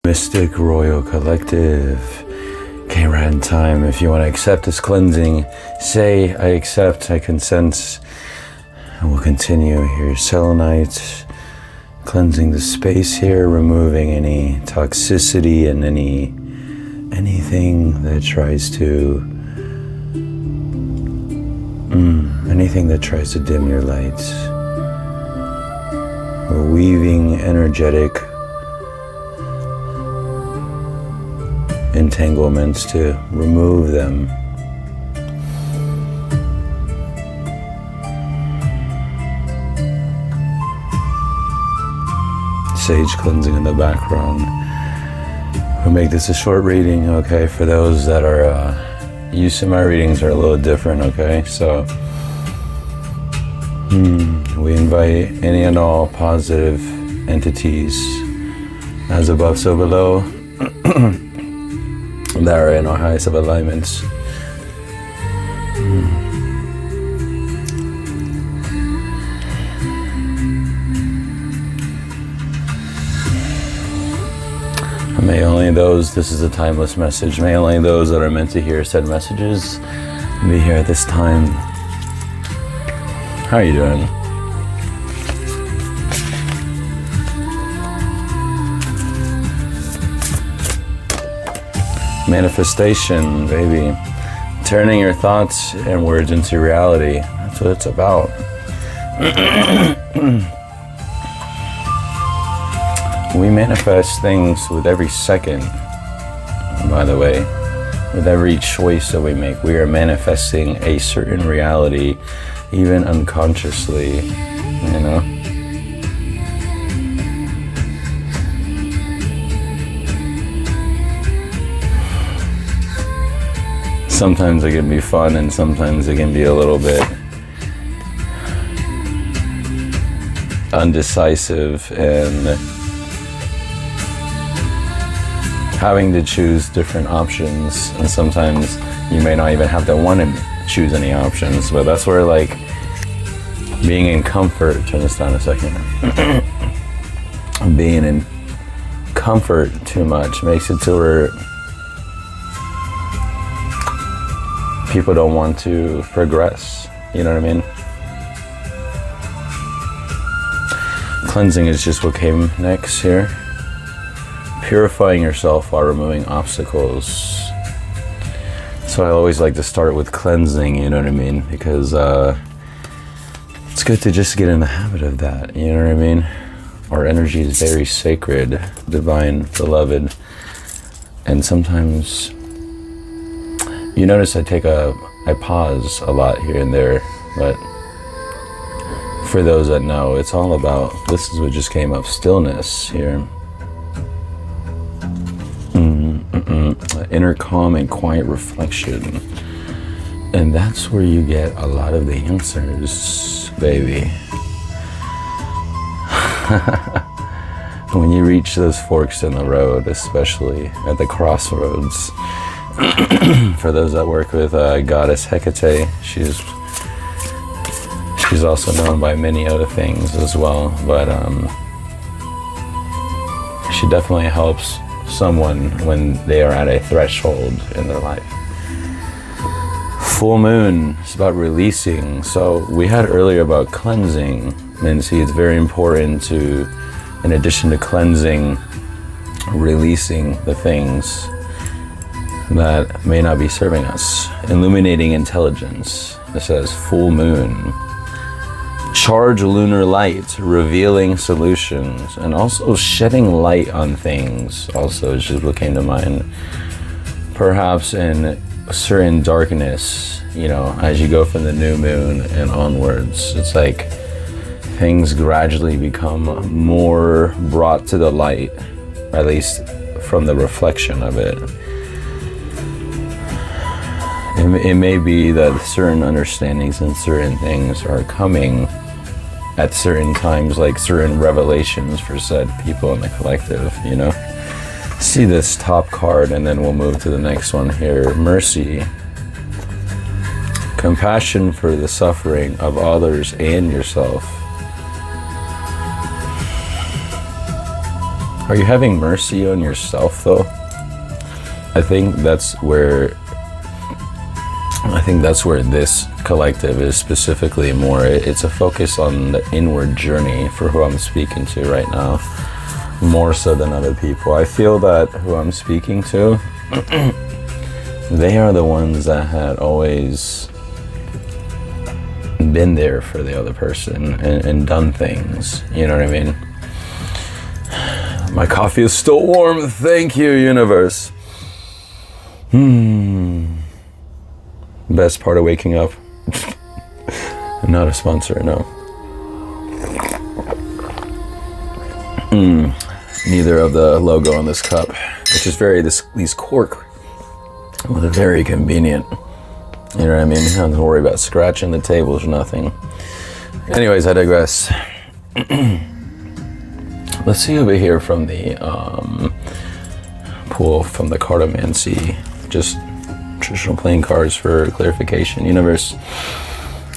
Mystic Royal Collective. K-Rad time. If you want to accept this cleansing, say I accept, I consent. And we'll continue here. Selenite, cleansing the space here, removing any toxicity and anything that tries to dim your light. We're weaving energetic entanglements to remove them. Sage cleansing in the background. We'll make this a short reading, okay? For those that are used to my readings are a little different, okay? So we invite any and all positive entities, as above so below, that are in our highest of alignments. May only those, this is a timeless message, may only those that are meant to hear said messages be here at this time. How are you doing? Manifestation, baby. Turning your thoughts and words into reality. That's what it's about. We manifest things with every second, by the way. With every choice that we make, we are manifesting a certain reality, even unconsciously, you know? Sometimes it can be fun and sometimes it can be a little bit undecisive and having to choose different options, and sometimes you may not even have to want to choose any options, but that's where like being in comfort, turn this down a second, being in comfort too much makes it to where people don't want to progress, you know what I mean? Cleansing is just what came next here. Purifying yourself while removing obstacles. So I always like to start with cleansing, you know what I mean? Because it's good to just get in the habit of that, you know what I mean? Our energy is very sacred, divine, beloved. And sometimes, you notice I pause a lot here and there, but for those that know, it's all about, this is what just came up, stillness here. Inner calm and quiet reflection. And that's where you get a lot of the answers, baby. When you reach those forks in the road, especially at the crossroads. For those that work with goddess Hecate, she's also known by many other things as well, but she definitely helps someone when they are at a threshold in their life. Full moon is about releasing. So we had earlier about cleansing, and see, it's very important to, in addition to cleansing, releasing the things that may not be serving us. Illuminating intelligence. It says full moon. Charge lunar light, revealing solutions, and also shedding light on things also is just what came to mind. Perhaps in certain darkness, you know, as you go from the new moon and onwards, it's like things gradually become more brought to the light, at least from the reflection of it. It may be that certain understandings and certain things are coming at certain times, like certain revelations for said people in the collective, you know? See this top card and then we'll move to the next one here. Mercy. Compassion for the suffering of others and yourself. Are you having mercy on yourself though? I think that's where this collective is specifically more. It's a focus on the inward journey for who I'm speaking to right now, more so than other people. I feel that who I'm speaking to, they are the ones that had always been there for the other person and done things, you know what I mean? My coffee is still warm. Thank you, universe. Best part of waking up. I'm not a sponsor, no. Neither of the logo on this cup, which is these cork, well, they're very convenient. You know what I mean? You don't have to worry about scratching the tables or nothing. Anyways, I digress. Let's see over here from the pool from the cartomancy, just traditional playing cards for clarification. Universe,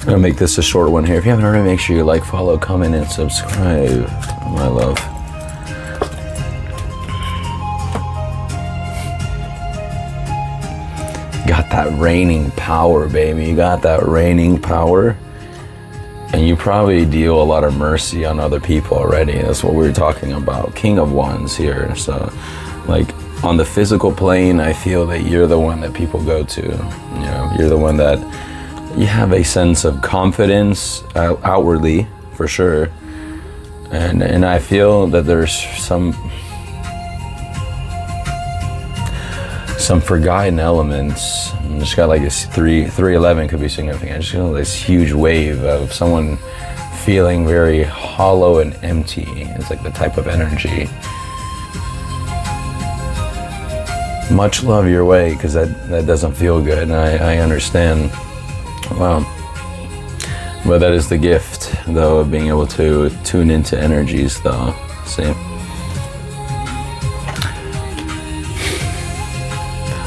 I'm gonna make this a short one here. If you haven't already, make sure you like, follow, comment, and subscribe, my love. Got that reigning power, baby. You got that reigning power. And you probably deal a lot of mercy on other people already. That's what we were talking about. King of Wands here. So, like, on the physical plane, I feel that you're the one that people go to. You know, you're the one that you have a sense of confidence outwardly, for sure. And I feel that there's some forgotten elements. I just got like this 311 could be significant. I just got this huge wave of someone feeling very hollow and empty. It's like the type of energy. Much love your way, because that doesn't feel good, and I understand. Wow. But that is the gift, though, of being able to tune into energies, though. See?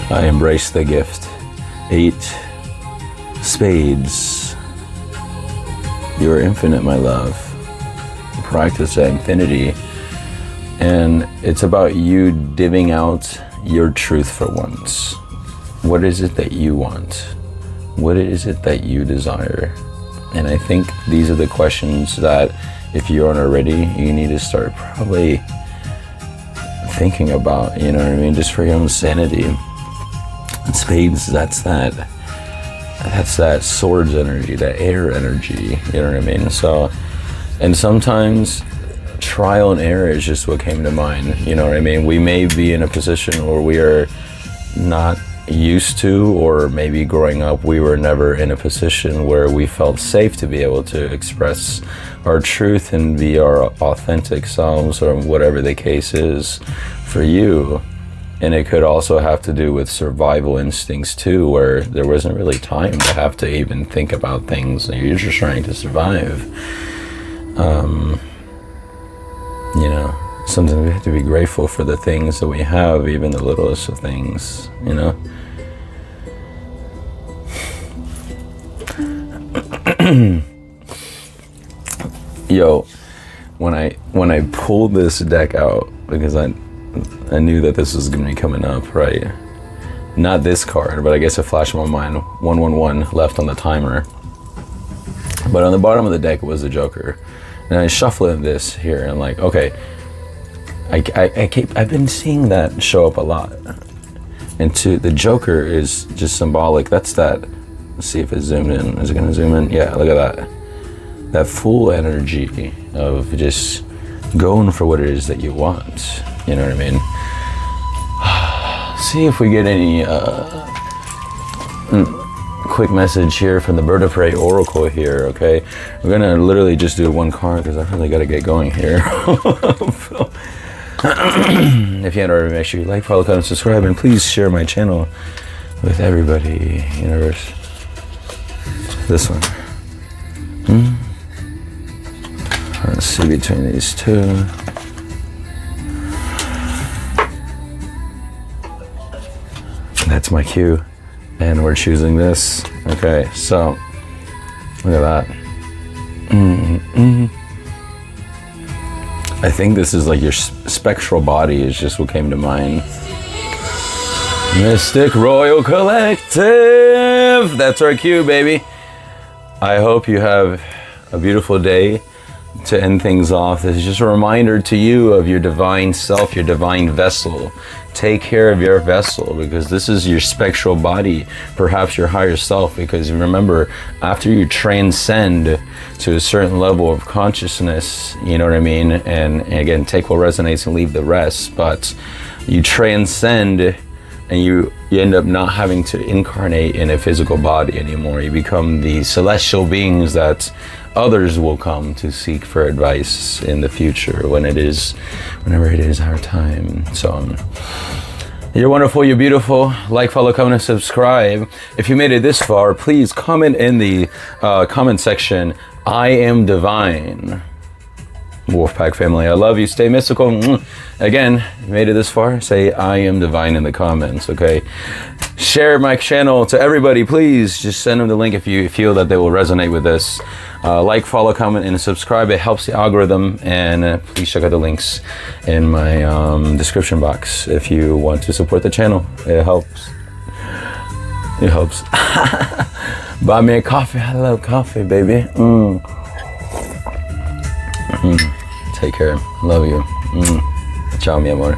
I embrace the gift. 8 spades. You are infinite, my love. Practice at infinity. And it's about you divvying out your truth for once. What is it that you want? What is it that you desire? And I think these are the questions that, if you aren't already, you need to start probably thinking about, you know what I mean? Just for your own sanity. And spades, that's that swords energy, that air energy, you know what I mean? So, and sometimes trial and error is just what came to mind, you know what I mean? We may be in a position where we are not used to, or maybe growing up we were never in a position where we felt safe to be able to express our truth and be our authentic selves, or whatever the case is for you. And it could also have to do with survival instincts too, where there wasn't really time to have to even think about things. You're just trying to survive. You know, sometimes we have to be grateful for the things that we have, even the littlest of things, you know? Yo, when I pulled this deck out, because I knew that this was going to be coming up, right? Not this card, but I guess it flashed in my mind. 111 left on the timer. But on the bottom of the deck was the Joker. And I shuffled this here, and I'm like, okay, I've been seeing that show up a lot. And the Joker is just symbolic. That's that. Let's see if it's zoomed in. Is it going to zoom in? Yeah, look at that. That full energy of just going for what it is that you want. You know what I mean? See if we get any quick message here from the Bird of Prey Oracle here, okay? We're gonna literally just do one card because I really gotta get going here. If you haven't already, make sure you like, follow, comment, subscribe, and please share my channel with everybody, universe. This one. Let's see between these two. That's my cue, and we're choosing this. Okay, so look at that. I think this is like your spectral body is just what came to mind. Mystic Royal Collective. That's our cue, baby. I hope you have a beautiful day. To end things off, this is just a reminder to you of your divine self, your divine vessel. Take care of your vessel, because this is your spectral body, perhaps your higher self, because remember, after you transcend to a certain level of consciousness, you know what I mean? And again, take what resonates and leave the rest, but you transcend and you end up not having to incarnate in a physical body anymore. You become the celestial beings that others will come to seek for advice in the future whenever it is our time. So you're wonderful, you're beautiful. Like, follow, comment, and subscribe. If you made it this far, please comment in the comment section, I am divine. Wolfpack family, I love you. Stay mystical. Again, if you made it this far, say I am divine in the comments, okay? Share my channel to everybody, please. Just send them the link if you feel that they will resonate with this. Like, follow, comment, and subscribe. It helps the algorithm. And please check out the links in my description box if you want to support the channel. It helps. It helps. Buy me a coffee. I love coffee, baby. Take care. Love you. Ciao, mi amor.